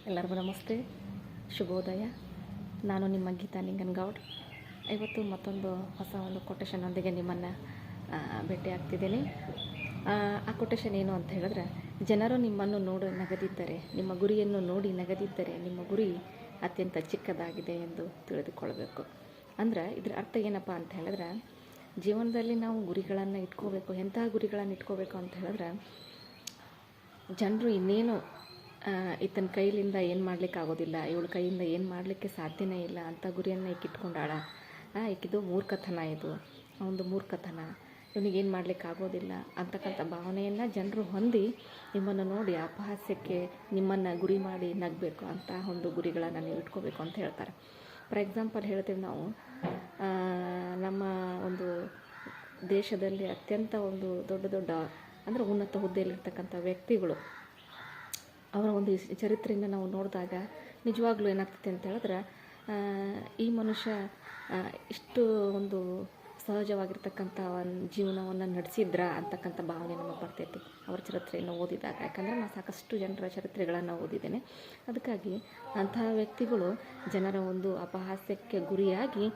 ಎಲ್ಲರಿಗೂ ನಮಸ್ತೆ, ಶುಭೋದಯ. ನಾನು ನಿಮ್ಮ ಗೀತಾ ನಿಂಗನಗೌಡ್. ಇವತ್ತು ಮತ್ತೊಂದು ಹೊಸ ಒಂದು ಕೊಟೇಶನ್ನೊಂದಿಗೆ ನಿಮ್ಮನ್ನು ಭೇಟಿ ಆಗ್ತಿದ್ದೀನಿ. ಆ ಕೊಟೇಶನ್ ಏನು ಅಂತ ಹೇಳಿದ್ರೆ, ಜನರು ನಿಮ್ಮನ್ನು ನೋಡಿ ನಗದಿದ್ದರೆ, ನಿಮ್ಮ ಗುರಿಯನ್ನು ನೋಡಿ ನಗದಿದ್ದರೆ ನಿಮ್ಮ ಗುರಿ ಅತ್ಯಂತ ಚಿಕ್ಕದಾಗಿದೆ ಎಂದು ತಿಳಿದುಕೊಳ್ಬೇಕು. ಅಂದ್ರೆ ಇದರ ಅರ್ಥ ಏನಪ್ಪ ಅಂತ ಹೇಳಿದ್ರೆ, ಜೀವನದಲ್ಲಿ ನಾವು ಗುರಿಗಳನ್ನು ಇಟ್ಕೋಬೇಕು. ಎಂತಹ ಗುರಿಗಳನ್ನು ಇಟ್ಕೋಬೇಕು ಅಂತ ಹೇಳಿದ್ರೆ, ಜನರು ಇನ್ನೇನು ಈತನ ಕೈಲಿಂದ ಏನು ಮಾಡಲಿಕ್ಕಾಗೋದಿಲ್ಲ, ಇವಳ ಕೈಯಿಂದ ಏನು ಮಾಡಲಿಕ್ಕೆ ಸಾಧ್ಯನೇ ಇಲ್ಲ ಅಂತ ಗುರಿಯನ್ನು ಇಟ್ಕೊಂಡಾಳ. ಈಕಿದು ಮೂರ್ಖತನ, ಇದು ಒಂದು ಮೂರ್ಖತನ, ಇವನಿಗೇನು ಮಾಡಲಿಕ್ಕಾಗೋದಿಲ್ಲ ಅಂತಕ್ಕಂಥ ಭಾವನೆಯನ್ನು ಜನರು ಹೊಂದಿ ನಿಮ್ಮನ್ನು ನೋಡಿ ಅಪಹಾಸ್ಯಕ್ಕೆ ನಿಮ್ಮನ್ನು ಗುರಿ ಮಾಡಿ ನಗಬೇಕು ಅಂತ ಒಂದು ಗುರಿಗಳನ್ನು ನೀವು ಇಟ್ಕೋಬೇಕು ಅಂತ ಹೇಳ್ತಾರೆ. ಫಾರ್ ಎಕ್ಸಾಂಪಲ್ ಹೇಳ್ತೀವಿ ನಾವು, ನಮ್ಮ ಒಂದು ದೇಶದಲ್ಲಿ ಅತ್ಯಂತ ಒಂದು ದೊಡ್ಡ ಅಂದರೆ ಉನ್ನತ ಹುದ್ದೆಯಲ್ಲಿರ್ತಕ್ಕಂಥ ವ್ಯಕ್ತಿಗಳು, ಅವರ ಒಂದು ಚರಿತ್ರೆಯಿಂದ ನಾವು ನೋಡಿದಾಗ ನಿಜವಾಗ್ಲೂ ಏನಾಗ್ತೈತೆ ಅಂತ ಹೇಳಿದ್ರೆ, ಈ ಮನುಷ್ಯ ಇಷ್ಟು ಒಂದು ಸಹಜವಾಗಿರ್ತಕ್ಕಂಥ ಒಂದು ಜೀವನವನ್ನು ನಡೆಸಿದ್ರ ಅಂತಕ್ಕಂಥ ಭಾವನೆ ನಮಗೆ ಬರ್ತೈತಿ ಅವರ ಚರಿತ್ರೆಯನ್ನು ಓದಿದಾಗ. ಯಾಕಂದರೆ ನಾನು ಸಾಕಷ್ಟು ಜನರ ಚರಿತ್ರೆಗಳನ್ನು ಓದಿದ್ದೇನೆ. ಅದಕ್ಕಾಗಿ ಅಂತಹ ವ್ಯಕ್ತಿಗಳು ಜನರ ಒಂದು ಅಪಹಾಸ್ಯಕ್ಕೆ ಗುರಿಯಾಗಿ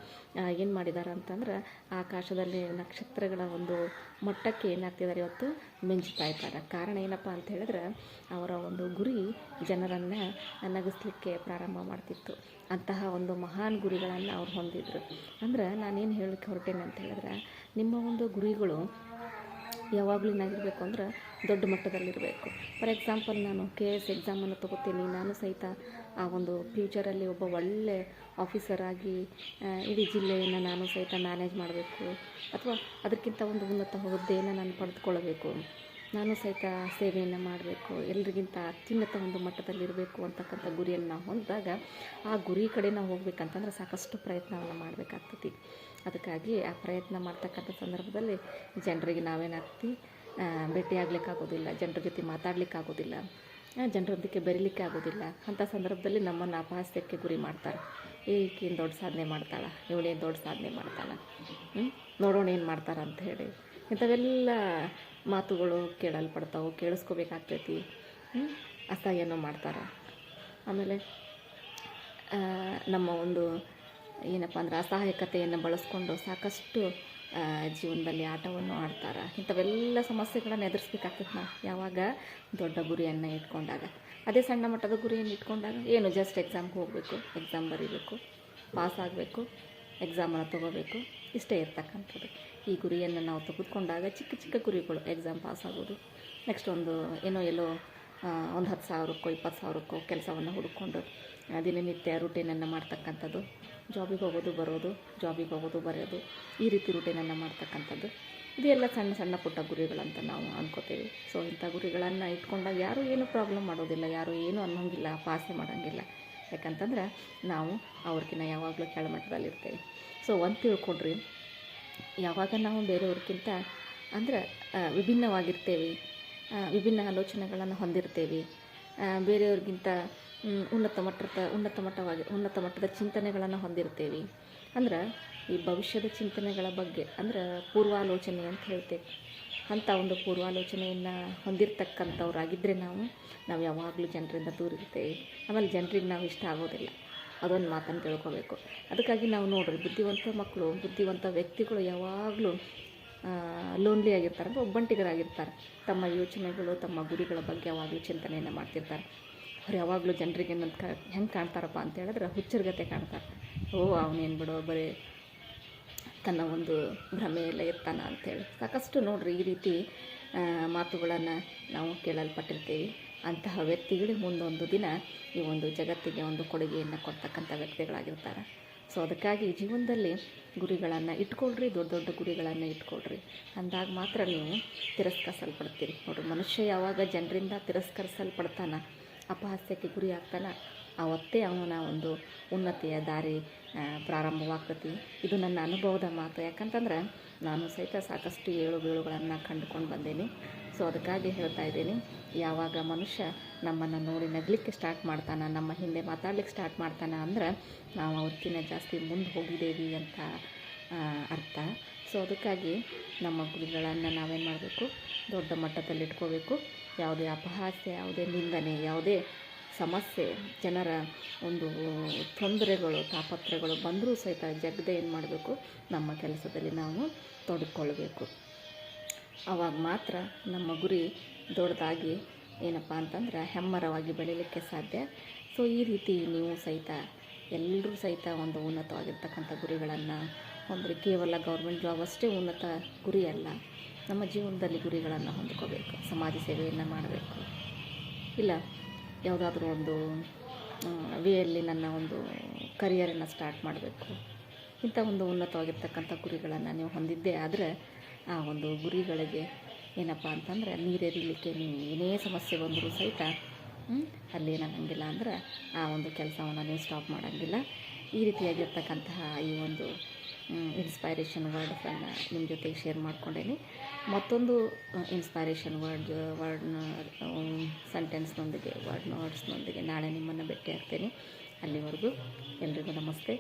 ಏನು ಮಾಡಿದ್ದಾರೆ ಅಂತಂದ್ರೆ, ಆಕಾಶದಲ್ಲಿ ನಕ್ಷತ್ರಗಳ ಒಂದು ಮಟ್ಟಕ್ಕೆ ಏನಾಗ್ತಿದ್ದಾರೆ ಇವತ್ತು ಮಿಂಚ್ತಾ ಇದ್ದಾರೆ. ಕಾರಣ ಏನಪ್ಪ ಅಂತ ಹೇಳಿದ್ರೆ, ಅವರ ಒಂದು ಗುರಿ ಜನರನ್ನು ನಗಿಸ್ಲಿಕ್ಕೆ ಪ್ರಾರಂಭ ಮಾಡ್ತಿತ್ತು. ಅಂತಹ ಒಂದು ಮಹಾನ್ ಗುರಿಗಳನ್ನು ಅವ್ರು ಹೊಂದಿದ್ರು. ಅಂದ್ರೆ ನಾನೇನು ಹೇಳಲಿಕ್ಕೆ ಹೊರಟೇನೆ ಅಂತ ಹೇಳಿದ್ರೆ, ನಿಮ್ಮ ಒಂದು ಗುರಿಗಳು ಯಾವಾಗಲೂ ಏನಾಗಿರಬೇಕು ಅಂದ್ರೆ ದೊಡ್ಡ ಮಟ್ಟದಲ್ಲಿರಬೇಕು. ಫಾರ್ ಎಕ್ಸಾಂಪಲ್, ನಾನು KS ಎಕ್ಸಾಮನ್ನು ತೊಗೋತೀನಿ. ನಾನು ಸಹಿತ ಆ ಒಂದು ಫ್ಯೂಚರಲ್ಲಿ ಒಬ್ಬ ಒಳ್ಳೆ ಆಫೀಸರ್ ಆಗಿ ಇಡೀ ಜಿಲ್ಲೆಯನ್ನು ನಾನು ಸಹಿತ ಮ್ಯಾನೇಜ್ ಮಾಡಬೇಕು, ಅಥವಾ ಅದಕ್ಕಿಂತ ಒಂದು ಉನ್ನತ ಹುದ್ದೆಯನ್ನು ನಾನು ಪಡೆದುಕೊಳ್ಳಬೇಕು, ನಾನು ಸಹಿತ ಸೇವೆಯನ್ನು ಮಾಡಬೇಕು, ಎಲ್ರಿಗಿಂತ ಅತ್ಯುನ್ನತ ಒಂದು ಮಟ್ಟದಲ್ಲಿರಬೇಕು ಅಂತಕ್ಕಂಥ ಗುರಿಯನ್ನು ನಾವು ಹೊಂದಿದಾಗ, ಆ ಗುರಿ ಕಡೆ ನಾವು ಹೋಗ್ಬೇಕಂತಂದ್ರೆ ಸಾಕಷ್ಟು ಪ್ರಯತ್ನವನ್ನು ಮಾಡಬೇಕಾಗ್ತೈತಿ. ಅದಕ್ಕಾಗಿ ಆ ಪ್ರಯತ್ನ ಮಾಡ್ತಕ್ಕಂಥ ಸಂದರ್ಭದಲ್ಲಿ ಜನರಿಗೆ ನಾವೇನಾಗ್ತೀವಿ, ಭೇಟಿಯಾಗಲಿಕ್ಕಾಗೋದಿಲ್ಲ, ಜನರ ಜೊತೆ ಮಾತಾಡಲಿಕ್ಕಾಗೋದಿಲ್ಲ, ಜನರೊಂದಿಗೆ ಬೆರೀಲಿಕ್ಕೆ ಆಗೋದಿಲ್ಲ. ಅಂಥ ಸಂದರ್ಭದಲ್ಲಿ ನಮ್ಮನ್ನು ಅಪಹಾಸ್ಯಕ್ಕೆ ಗುರಿ ಮಾಡ್ತಾರೆ. ಈಕೇನು ದೊಡ್ಡ ಸಾಧನೆ ಮಾಡ್ತಾಳೆ, ಇವಳೇನು ದೊಡ್ಡ ಸಾಧನೆ ಮಾಡ್ತಾಳೆ, ನೋಡೋಣ ಏನು ಮಾಡ್ತಾರೆ ಅಂತ ಹೇಳಿ ಇಂಥವೆಲ್ಲ ಮಾತುಗಳು ಕೇಳಲ್ಪಡ್ತಾವೆ, ಕೇಳಿಸ್ಕೋಬೇಕಾಗ್ತೈತಿ. ಅಸಹ್ಯನೂ ಮಾಡ್ತಾರೆ. ಆಮೇಲೆ ನಮ್ಮ ಒಂದು ಏನಪ್ಪ ಅಂದ್ರೆ ಅಸಹಾಯಕತೆಯನ್ನು ಬಳಸ್ಕೊಂಡು ಸಾಕಷ್ಟು ಜೀವನದಲ್ಲಿ ಆಟವನ್ನು ಆಡ್ತಾರೆ. ಇಂಥವೆಲ್ಲ ಸಮಸ್ಯೆಗಳನ್ನು ಎದುರಿಸ್ಬೇಕಾಗ್ತೈತೆ ನಾವು ಯಾವಾಗ ದೊಡ್ಡ ಗುರಿಯನ್ನು ಇಟ್ಕೊಂಡಾಗ. ಅದೇ ಸಣ್ಣ ಮಟ್ಟದ ಗುರಿಯನ್ನು ಇಟ್ಕೊಂಡಾಗ ಏನು, ಜಸ್ಟ್ ಎಕ್ಸಾಮ್ಗೆ ಹೋಗಬೇಕು, ಎಕ್ಸಾಮ್ ಬರೀಬೇಕು, ಪಾಸ್ ಆಗಬೇಕು, ಎಕ್ಸಾಮನ್ನು ತೊಗೋಬೇಕು, ಇಷ್ಟೇ ಇರ್ತಕ್ಕಂಥದ್ದು. ಈ ಗುರಿಯನ್ನು ನಾವು ತೆಗೆದುಕೊಂಡಾಗ ಚಿಕ್ಕ ಚಿಕ್ಕ ಗುರಿಗಳು, ಎಕ್ಸಾಮ್ ಪಾಸ್ ಆಗೋದು, ನೆಕ್ಸ್ಟ್ ಒಂದು ಎಲ್ಲೋ ಒಂದು 10,000ಕ್ಕೋ 20,000ಕ್ಕೋ ಕೆಲಸವನ್ನು ಹುಡುಕೊಂಡು ದಿನನಿತ್ಯ ರೂಟೀನನ್ನು ಮಾಡ್ತಕ್ಕಂಥದ್ದು, ಜಾಬಿಗೆ ಹೋಗೋದು ಬರೋದು, ಜಾಬಿಗೆ ಹೋಗೋದು ಬರೆಯೋದು, ಈ ರೀತಿ ರೂಟೀನನ್ನು ಮಾಡ್ತಕ್ಕಂಥದ್ದು. ಇದೆಲ್ಲ ಸಣ್ಣ ಸಣ್ಣ ಪುಟ್ಟ ಗುರಿಗಳಂತ ನಾವು ಅಂದ್ಕೋತೀವಿ. ಸೊ ಇಂಥ ಗುರಿಗಳನ್ನು ಇಟ್ಕೊಂಡಾಗ ಯಾರೂ ಏನೂ ಪ್ರಾಬ್ಲಮ್ ಮಾಡೋದಿಲ್ಲ, ಯಾರೂ ಏನೂ ಅನ್ನೋಂಗಿಲ್ಲ, ಪಾಸೇ ಮಾಡೋಂಗಿಲ್ಲ. ಯಾಕಂತಂದ್ರೆ ನಾವು ಅವ್ರಿಗಿನ್ನ ಯಾವಾಗಲೂ ಕೆಳಮಟ್ಟದಲ್ಲಿರ್ತೇವೆ. ಸೊ ಒಂದು ತಿಳ್ಕೊಡ್ರಿ, ಯಾವಾಗ ನಾವು ಬೇರೆಯವ್ರಿಗಿಂತ ಅಂದರೆ ವಿಭಿನ್ನವಾಗಿರ್ತೇವೆ, ವಿಭಿನ್ನ ಆಲೋಚನೆಗಳನ್ನು ಹೊಂದಿರ್ತೇವೆ, ಬೇರೆಯವ್ರಿಗಿಂತ ಉನ್ನತ ಮಟ್ಟದ ಚಿಂತನೆಗಳನ್ನು ಹೊಂದಿರ್ತೇವೆ. ಅಂದ್ರೆ ಈ ಭವಿಷ್ಯದ ಚಿಂತನೆಗಳ ಬಗ್ಗೆ, ಅಂದ್ರೆ ಪೂರ್ವಾಲೋಚನೆ ಅಂತ ಹೇಳ್ತೇವೆ. ಅಂಥ ಒಂದು ಪೂರ್ವಾಲೋಚನೆಯನ್ನು ಹೊಂದಿರತಕ್ಕಂಥವ್ರಾಗಿದ್ದರೆ ನಾವು ಯಾವಾಗಲೂ ಜನರಿಂದ ದೂರ ಇರ್ತೇವೆ. ಆಮೇಲೆ ಜನರಿಗೆ ನಾವು ಇಷ್ಟ ಆಗೋದಿಲ್ಲ, ಅದೊಂದು ಮಾತನ್ನು ತಿಳ್ಕೊಬೇಕು. ಅದಕ್ಕಾಗಿ ನಾವು ನೋಡ್ರಿ, ಬುದ್ಧಿವಂತ ಮಕ್ಕಳು, ಬುದ್ಧಿವಂತ ವ್ಯಕ್ತಿಗಳು ಯಾವಾಗಲೂ ಲೋನ್ಲಿ ಆಗಿರ್ತಾರೆ, ಅಂದರೆ ಒಬ್ಬಂಟಿಗರಾಗಿರ್ತಾರೆ. ತಮ್ಮ ಯೋಚನೆಗಳು, ತಮ್ಮ ಗುರಿಗಳ ಬಗ್ಗೆ ಯಾವಾಗಲೂ ಚಿಂತನೆಯನ್ನು ಮಾಡ್ತಿರ್ತಾರೆ. ಅವ್ರು ಯಾವಾಗಲೂ ಜನರಿಗೆ ಹೆಂಗೆ ಕಾಣ್ತಾರಪ್ಪ ಅಂತ ಹೇಳಿದ್ರೆ, ಹುಚ್ಚರ್ಗತೆ ಕಾಣ್ತಾರೆ. ಅವನೇನು ಬಿಡೋ, ಬರೀ ತನ್ನ ಒಂದು ಭ್ರಮೆಯಲ್ಲೇ ಇರ್ತಾನೆ ಅಂಥೇಳಿ ಸಾಕಷ್ಟು ನೋಡ್ರಿ ಈ ರೀತಿ ಮಾತುಗಳನ್ನು ನಾವು ಕೇಳಲ್ಪಟ್ಟಿರ್ತೀವಿ. ಅಂತಹ ವ್ಯಕ್ತಿಗಳಿಗೆ ಮುಂದೊಂದು ದಿನ ಈ ಒಂದು ಜಗತ್ತಿಗೆ ಒಂದು ಕೊಡುಗೆಯನ್ನು ಕೊಡ್ತಕ್ಕಂಥ ವ್ಯಕ್ತಿಗಳಾಗಿರ್ತಾರೆ. ಸೊ ಅದಕ್ಕಾಗಿ ಜೀವನದಲ್ಲಿ ಗುರಿಗಳನ್ನು ಇಟ್ಕೊಳ್ರಿ, ದೊಡ್ಡ ದೊಡ್ಡ ಗುರಿಗಳನ್ನು ಇಟ್ಕೊಳ್ರಿ. ಅಂದಾಗ ಮಾತ್ರ ನೀವು ತಿರಸ್ಕರಿಸಲ್ಪಡ್ತೀರಿ. ನೋಡ್ರಿ, ಮನುಷ್ಯ ಯಾವಾಗ ಜನರಿಂದ ತಿರಸ್ಕರಿಸಲ್ಪಡ್ತಾನೆ, ಅಪಹಾಸ್ಯಕ್ಕೆ ಗುರಿ ಆಗ್ತಾನೆ, ಆವತ್ತೇ ಅವನ ಒಂದು ಉನ್ನತಿಯ ದಾರಿ ಪ್ರಾರಂಭವಾಗ್ತತಿ. ಇದು ನನ್ನ ಅನುಭವದ ಮಾತು. ಯಾಕಂತಂದ್ರೆ ನಾನು ಸಹಿತ ಸಾಕಷ್ಟು ಏಳು ಬೀಳುಗಳನ್ನು ಕಂಡುಕೊಂಡು ಬಂದೇನೆ. ಸೊ ಅದಕ್ಕಾಗಿ ಹೇಳ್ತಾ ಇದ್ದೀನಿ, ಯಾವಾಗ ಮನುಷ್ಯ ನಮ್ಮನ್ನು ನೋಡಿ ನಗಲಿಕ್ಕೆ ಸ್ಟಾರ್ಟ್ ಮಾಡ್ತಾನೆ, ನಮ್ಮ ಹಿಂದೆ ಮಾತಾಡ್ಲಿಕ್ಕೆ ಸ್ಟಾರ್ಟ್ ಮಾಡ್ತಾನೆ ಅಂದ್ರೆ ನಾವು ಅವ್ರಿಗಿಂತ ಜಾಸ್ತಿ ಮುಂದೆ ಹೋಗಿದ್ದೇವೆ ಅಂತ ಅರ್ಥ. ಸೊ ಅದಕ್ಕಾಗಿ ನಮ್ಮ ಗುರಿಗಳನ್ನು ನಾವೇನು ಮಾಡಬೇಕು, ದೊಡ್ಡ ಮಟ್ಟದಲ್ಲಿ ಇಟ್ಕೋಬೇಕು. ಯಾವುದೇ ಅಪಹಾಸ್ಯ, ಯಾವುದೇ ನಿಂದನೆ, ಯಾವುದೇ ಸಮಸ್ಯೆ, ಜನರ ಒಂದು ತೊಂದರೆಗಳು, ತಾಪತ್ರಗಳು ಬಂದರೂ ಸಹಿತ ಜಗ್ಗದೆ ಏನು ಮಾಡಬೇಕು, ನಮ್ಮ ಕೆಲಸದಲ್ಲಿ ನಾವು ತೊಡಗಿಕೊಳ್ಬೇಕು. ಆವಾಗ ಮಾತ್ರ ನಮ್ಮ ಗುರಿ ದೊಡ್ಡದಾಗಿ ಏನಪ್ಪ ಅಂತಂದ್ರೆ ಹೆಮ್ಮರವಾಗಿ ಬೆಳೀಲಿಕ್ಕೆ ಸಾಧ್ಯ. ಸೊ ಈ ರೀತಿ ನೀವು ಸಹಿತ ಎಲ್ಲರೂ ಸಹಿತ ಒಂದು ಉನ್ನತವಾಗಿರ್ತಕ್ಕಂಥ ಗುರಿಗಳನ್ನು ಹೊಂದ್ರಿ. ಕೇವಲ ಗೌರ್ಮೆಂಟ್ ಜಾಬ್ ಅಷ್ಟೇ ಉನ್ನತ ಗುರಿ ಅಲ್ಲ, ನಮ್ಮ ಜೀವನದಲ್ಲಿ ಗುರಿಗಳನ್ನು ಹೊಂದ್ಕೋಬೇಕು. ಸಮಾಜ ಸೇವೆಯನ್ನು ಮಾಡಬೇಕು, ಇಲ್ಲ ಯಾವುದಾದ್ರೂ ಒಂದು ವೇಯಲ್ಲಿ ನನ್ನ ಒಂದು ಕರಿಯರನ್ನು ಸ್ಟಾರ್ಟ್ ಮಾಡಬೇಕು. ಇಂಥ ಒಂದು ಉನ್ನತವಾಗಿರ್ತಕ್ಕಂಥ ಗುರಿಗಳನ್ನು ನೀವು ಹೊಂದಿದ್ದೇ ಆದರೆ ಆ ಒಂದು ಗುರಿಗಳಿಗೆ ಏನಪ್ಪ ಅಂತಂದರೆ ನೀರೆರಿಲಿಕ್ಕೆ ನೀವು ಏನೇ ಸಮಸ್ಯೆ ಬಂದರೂ ಸಹಿತ ಅಲ್ಲೇನಾಗಂಗಿಲ್ಲ ಅಂದ್ರೆ ಆ ಒಂದು ಕೆಲಸವನ್ನು ನೀವು ಸ್ಟಾಪ್ ಮಾಡೋಂಗಿಲ್ಲ. ಈ ರೀತಿಯಾಗಿರ್ತಕ್ಕಂತಹ ಈ ಒಂದು ಇನ್ಸ್ಪೈರೇಷನ್ ವರ್ಡ್ಸನ್ನು ನಿಮ್ಮ ಜೊತೆಗೆ ಶೇರ್ ಮಾಡ್ಕೊಂಡೇನಿ. ಮತ್ತೊಂದು ಇನ್ಸ್ಪೈರೇಷನ್ ವರ್ಡ್ನ ಸೆಂಟೆನ್ಸ್ನೊಂದಿಗೆ ವರ್ಡ್ಸ್ನೊಂದಿಗೆ ನಾಳೆ ನಿಮ್ಮನ್ನು ಭೇಟಿ ಆಗ್ತೇನೆ. ಅಲ್ಲಿವರೆಗೂ ಎಲ್ರಿಗೂ ನಮಸ್ತೆ.